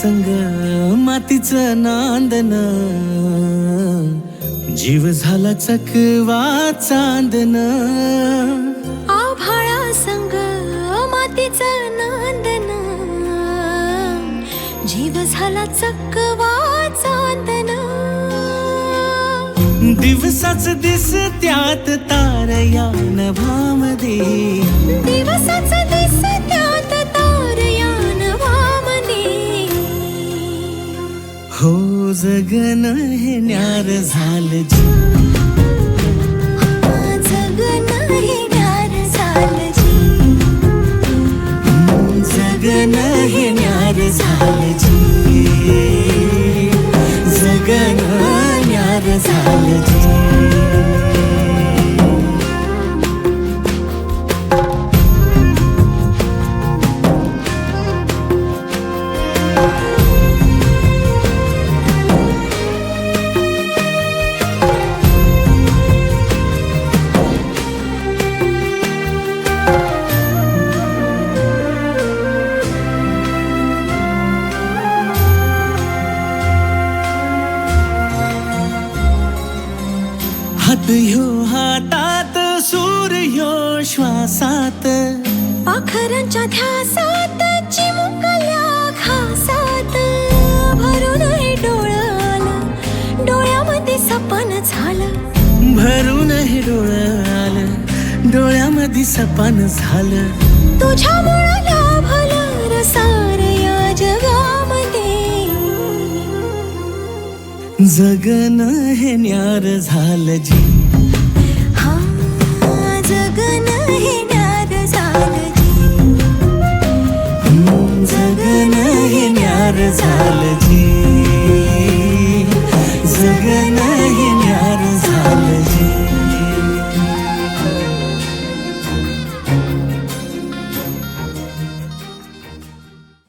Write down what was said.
संग मातीचं नांदन, जीव झाला चकवा चांदन. आभाळा संग मातीचं नांदन, जीव झाला चकवा चांदन. दिवसाच दिसत्यात तारया नभामध्ये, दिवसाच दिसत्यात तारया नभामध्ये. हो जगन हे न्यार झालं जी, जगन हे न्यार झालं जी. जगन हे न्यार झालं जी, जगन न्यार झालं जी. हात ह्यो हातात, सूर ह्यो श्वासात, पाखरांच्या ध्यासात, चिमुकल्या घासात. भरून हे डोळं आलं, डोळ्यामध्ये सपन झालं. भरून हे डोळं आलं, डोळ्यामध्ये सपन झालं. तुझ्यामुळं लाभलं रसार या जगामध्ये. जगन हे न्यार झालं जी, हा जगन हे न्यार झालं जी. जगन हे न्यार झालं जी, जगन